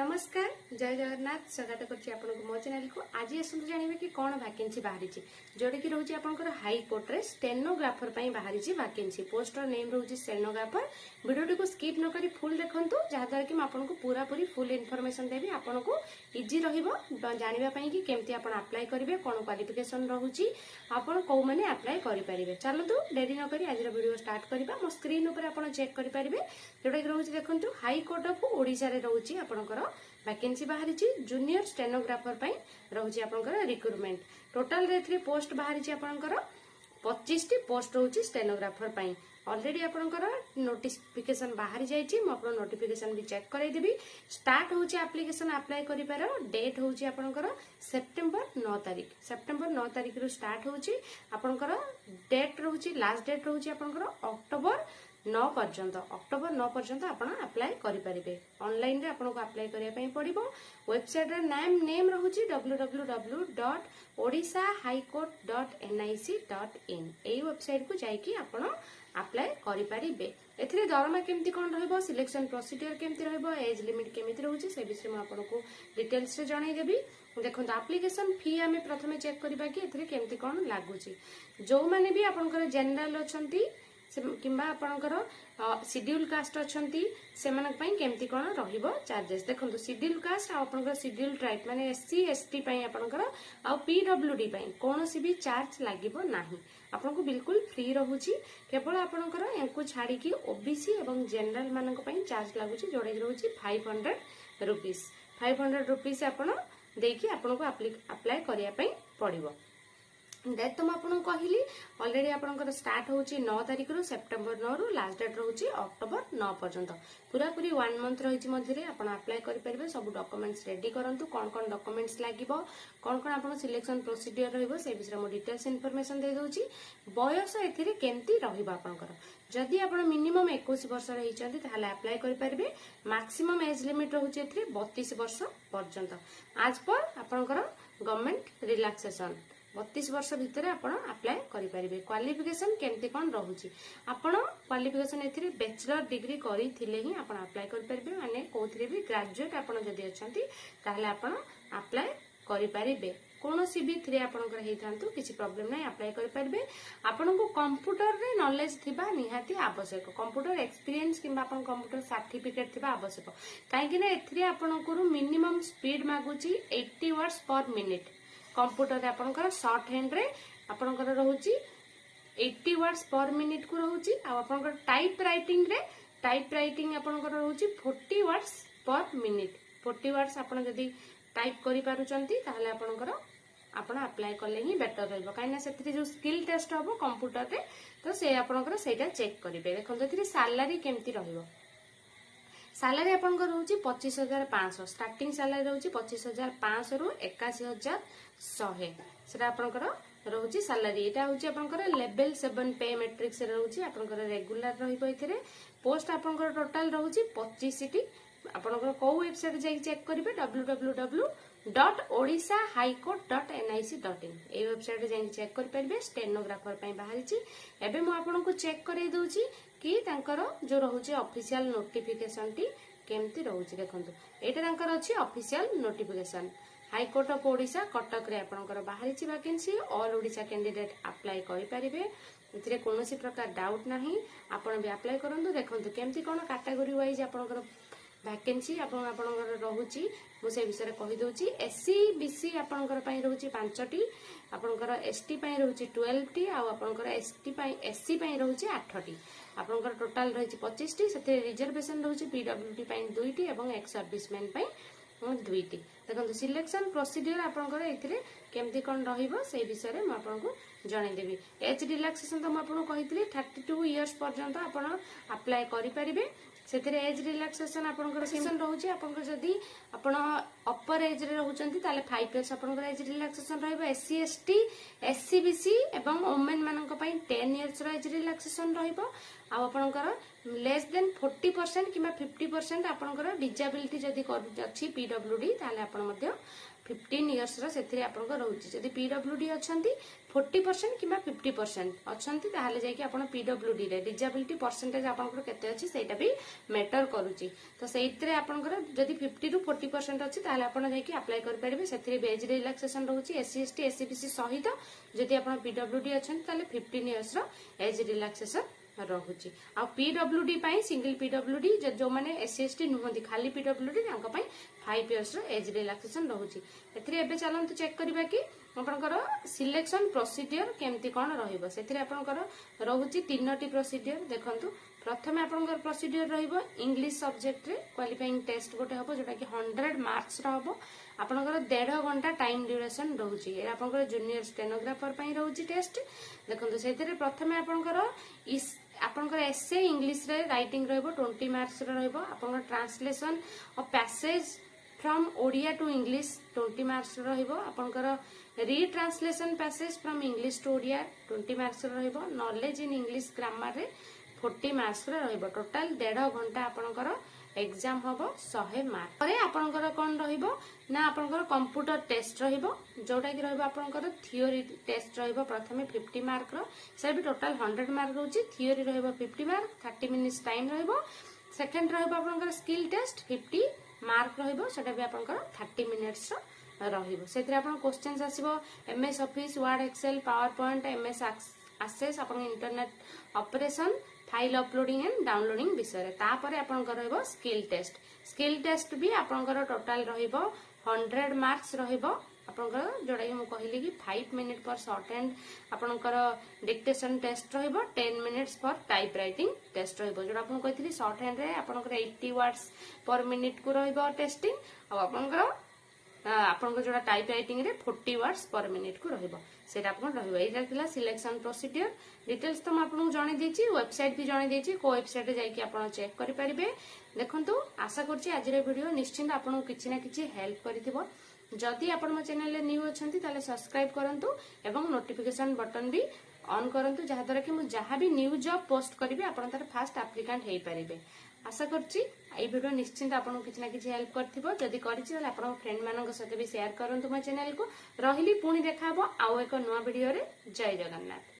नमस्कार जय जगन्नाथ स्वागत करछि मो चैनल को। आज आसतु जानिबे कि कोन वैकेंसी बाहरी जोटा कि रोचे आपनकर हाई कोर्ट रे स्टेनोग्राफर पई बाहरी वैकेंसी। पोस्टर नेम रोचे स्टेनोग्राफर। वीडियो को स्किप न करी फुल देखंतु जहा द्वारा कि म आपनको पूरा पूरी फुल इन्फॉर्मेशन देबी। आपनको इजी रहिबो जानिबा पई कि केमती आपन अप्लाई करिवे, कोन क्वालिफिकेशन रहूची, आपन को माने अप्लाई करि परिबे। चलतु देरी न करी आज वीडियो स्टार्ट करबा। मो स्क्रीन ऊपर आपन चेक करि परिबे जोटा कि रोचे देखंतु हाई कोर्ट ऑफ ओडिसा रे रहूची आपनकर वैकेंसी बाहरी जूनियर स्टेनोग्राफर पई रहूची आपनकर रिक्रूटमेंट। टोटल रे पोस्ट बाहरी आपनकर 25 टी पोस्ट रहूची स्टेनोग्राफर पई। ऑलरेडी आपनकर नोटिफिकेशन बाहरी जाईची। म आपन नोटिफिकेशन भी चेक कराई देबी। स्टार्ट होची एप्लीकेशन अप्लाई करि पारो। डेट होची आपनकर सेप्टेम्बर 9 तारिख। सेप्टेम्बर 9 तारिख रो स्टार्ट होची आपनकर। डेट रहूची लास्ट डेट रहूची आपनकर अक्टोबर 9 पर्यंत। अक्टोबर 9 पर्यंत आपण अप्लाई करि परिबे। ऑनलाइन रे आपनको अप्लाई करिया पई पड़िबो। वेबसाइट रे नेम रहूची www.odissahighcourt.nic.in। एई वेबसाइट को जाई कि आपण अप्लाई करि परिबे। एथिरे दरमा केमती कोन रहइबो, सिलेक्शन प्रोसीजर केमती रहइबो, एज लिमिट केमती रहूची से विषय म आपनको डिटेल्स रे जणाई देबी। देखो एप्लीकेशन फी आमे प्रथमे चेक करबा कि एथिरे केमती कोन लागुची। जो माने भी आपनकर जनरल अछंती किंबा आपनकर शेड्यूल कास्ट अछंती सेमानक पई केमती कोन रहिबो चार्जेस। देखंतु शेड्यूल कास्ट आ आपनकर शेड्यूल ट्राइब माने एससी एसटी पई आपनकर आ पीडब्ल्यूडी पई कोनोसी भी चार्ज लागिबो नाही। आपनको बिल्कुल फ्री रहूची। केवल आपनकर एंकु छाडी कि ओबीसी एवं जनरल मानक पई चार्ज लागुची जोडे रहूची 500 रुपीस। 500 रुपीस आपन देकी आपनको अप्लाई करिया पई पड़िबो। डेट तो आपको कहली ऑलरेडी आपनकर स्टार्ट होची 9 तारिख रो सेप्टेम्बर 9 रो लास्ट डेट रहूची अक्टोबर 9 पर्यंत। पूरा पूरी 1 मंथ रहिची मध्यरे आपण अप्लाई करि परिबे। सब डॉक्यूमेंट्स रेडी करंतु। कोन डॉक्यूमेंट्स लागिबो, कोन आपण सिलेक्शन प्रोसीजर रहइबो से विषय मो डिटेल्स इन्फॉर्मेशन दे दोची। बयस एथिरे केमती रहिबो आपनकर। जदि आपण मिनिमम 21 वर्ष रहिचंती ताहाले अप्लाई करि परिबे। मैक्सिमम एज लिमिट रहूची एथिरे 32 वर्ष पर्यंत। आज पर आपनकर गवर्नमेंट रिलैक्सेशन 32 वर्ष भितर आपण अप्लाई करि परिबे। क्वालिफिकेशन केमती कोन रहूची, आपण क्वालिफिकेशन एथिरे बैचलर डिग्री करि थिले ही आपण अप्लाई करि परिबे। माने कोथिरे भी ग्रेजुएट आपण जदि अछंती ताहाले आपण अप्लाई करि परिबे। कोनोसी भी थ्रे आपनकर हेइथांतु किछि प्रॉब्लम नै, अप्लाई करि परिबे। आपनको कंप्यूटर रे नॉलेज थिबा निहाती आवश्यक। कंप्यूटर एक्सपीरियंस किबा आपण कंप्यूटर सर्टिफिकेट थिबा आवश्यक। काहे कि ना एथिरे आपनको मिनिमम स्पीड मागुची 80 वर्ड्स पर मिनिट। कंप्यूटर रे आपनकर शॉर्ट हैंड रे आपनकर रहूची 80 वर्ड्स पर मिनिट को रहूची। आ आपनकर टाइप राइटिंग आपनकर रहूची 40 वर्ड्स पर मिनिट। 40 वर्ड्स आपण जदी टाइप करि पारुचंती ताहाले आपनकर आपण अप्लाई करले ही बेटर रहइबो। काइना सेथिरे जो स्किल टेस्ट होबो कंप्यूटर रे तो से आपनकर सेटा चेक करिवे। देखंतु एथिरे सैलरी केमती रहिबो। सैलरी आपनकर रहूची 25,500। स्टार्टिंग सैलरी रहूची 25,500 रु 81,100। सेटा आपनकर रहूची सैलरी। एटा होची आपनकर लेवल 7 पे मैट्रिक्स रहूची। आपनकर रेगुलर रहिबो। एथिरे पोस्ट आपनकर टोटल रहूची 25 टी। आपनकर को वेबसाइट जाई चेक करिवे www.odissahighcourt.nic.in। ए वेबसाइट जाई चेक कर परिबे। स्टेनोग्राफर पई बाहरीची। एबे मु आपनको चेक करै दोची कि तांकर जो रहूची ऑफिशियल नोटिफिकेशन टी केमती रहूची। देखंतु एटा तांकर अछि official notification. High court of Odisha Cuttack रे आपनकर बाहरीची vacancy. All Odisha candidate apply करि परिबे। एथिरे कोनोसी प्रकार डाउट नाही। आपण भी अप्लाई करंतु। देखंतु केमती कोन कैटेगरी वाइज आपनकर वैकेंसी आपनकर रहूची मु से विषय कहि दोची। एससी बीसी आपनकर पई रहूची 5 टी। आपनकर एसटी पई रहूची 12 टी। आ आपनकर एसटी पई एससी पई रहूची 8 टी। आपनकर टोटल रहूची 25 टी। सेते रिजर्वेशन रहूची पीडब्ल्यूडी पई 2 टी एवं एक्स सर्विसमैन पई 2 टी। देखंतु सिलेक्शन प्रोसीजर आपनकर एथिरे केमती कोन रहिबो से विषय म आपनको जणाई देबी। एज रिलैक्सेशन तो म आपनको कहितली 32 इयर्स पर्यंत आपण अप्लाई करि परिबे। सेथिरे एज रिलैक्सेशन आपनकर सेक्शन रहूची। आपनकर जदी आपण अपर एज रे रहउचंती ताले 5 इयर्स आपनकर एज रिलैक्सेशन रहइबो। एससी एसटी एससी बीसी एवं वुमेन मानक पई 10 इयर्स रो एज रिलैक्सेशन रहइबो। आ आपनकर लेस देन 40% कि 50% आपनकर डिजेबिलिटी जदि अच्छी पीडब्ल्यूडी ताले आपण मध्य 15 इयर्स से आपंकर रोचे जदि पीडब्ल्यूडी अच्छा 40% कि 50% अच्छा ताहले जाकि आपण पीडब्ल्यूडी रे डिजेबिलिटी परसेंटेज आपनकर केते अछि सेटा भी मैटर करूची तो सेइतरे आपनकर जदि 50 रु 40% अछि ताहले आपण जाकि अप्लाई कर परिबे सेथिरे एज रिलैक्सेशन रहउची एससी एसटी एससीबीसी सहित जदि आपण पीडब्ल्यूडी अच्छा ताहले 15 इयर्स एज रिलैक्सेशन रहुची आ पीडब्ल्यूडी पाई सिंगल पीडब्ल्यूडी जो माने एससी एसटी नुहंती खाली पीडब्ल्यूडी तांका पाई 5 इयर्स रो एज रिलैक्सेशन रहुची एथिरे एबे चलंतु चेक करबा कि आपनकर सिलेक्शन प्रोसीजर केमती कोन रहइबो सेथिरे आपनकर रहुची तीनोटी प्रोसीजर देखंतु प्रथमे आपनकर प्रोसीजर रहइबो इंग्लिश सब्जेक्ट रे क्वालिफाइंग टेस्ट गोटे हबो जोटा कि 100 मार्क्स रो हबो आपनकर 1.5 घंटा टाइम ड्यूरेशन रहउची ए आपनकर जूनियर स्टेनोग्राफर पाई रहउची टेस्ट देखंतु सेथिरे प्रथमे आपनकर आपनकर एसे इंग्लिश रे राइटिंग रहइबो 20 मार्क्स रो रहइबो आपनकर translation of passage from Odia to English 20 marks रहइबो आपनकर retranslation passage from English to Odia 20 marks रहइबो नॉलेज इन इंग्लिश ग्रामर रे 40 मार्क्स रहइबो टोटल 1.5 घंटा आपनकर एग्जाम हबो 100 मार्क परे आपनकर कोन रहइबो ना आपनकर कंप्यूटर टेस्ट रहइबो जोटा कि रहइबो आपनकर थ्योरी टेस्ट रहइबो प्रथमे 50 मार्क रो से भी टोटल 100 मार्क रहउची थ्योरी रहइबो 50 मार्क 30 मिनिट्स टाइम रहइबो सेकंड रहइबो आपनकर स्किल टेस्ट 50 मार्क रहइबो सेटा भी आपनकर 30 मिनिट्स रहिबो सेतिर आपन क्वेश्चंस आसीबो MS Office Word Excel PowerPoint MS Access आपन internet operation file uploading and downloading विषय रे तापर आपनकर रहइबो स्किल टेस्ट भी आपनकर टोटल रहइबो 100 मार्क्स रहइबो आपनकर जोडा कि मु कहली कि 5 मिनिट पर शॉर्ट हैंड आपनकर डिक्टेशन टेस्ट रहइबो 10 मिनिट्स पर टाइप राइटिंग टेस्ट रहइबो जोडा आपन कहली शॉर्ट हैंड रे आपनकर 80 वर्ड्स पर मिनिट को रहइबो टेस्टिंग आ आपनकर आपन जोड़ा टाइप राइटिंग रे 40 वर्ड्स पर मिनिट को रहइबो सेटा आपन रहइबो एटा थिला सिलेक्शन प्रोसीजर डिटेल्स तो म आपन जानि देछि वेबसाइट भी जानि देछि को वेबसाइट रे जाई कि आपन चेक करि परिबे देखंतु आशा करछि आज रे वीडियो निश्चित आपन किछि ना किछि हेल्प करिथिबो जदि आपन म चैनल रे न्यू अछंती ताले सब्सक्राइब करंतु एवं नोटिफिकेशन बटन भी ऑन करंतु जहा द्वारा कि मु जहा भी न्यू जॉब पोस्ट करिवे आपन तार फास्ट एप्लिकेंट हेई परिबे आशा करछि आई वीडियो निश्चित आपन किछि ना किछि हेल्प करथिबो जदि करिछि ताले आपन फ्रेंड मानक सहित भी शेयर करंतु म चैनल को रहिली पुणी देखाबो आउ एक नवा वीडियो रे जय जगन्नाथ।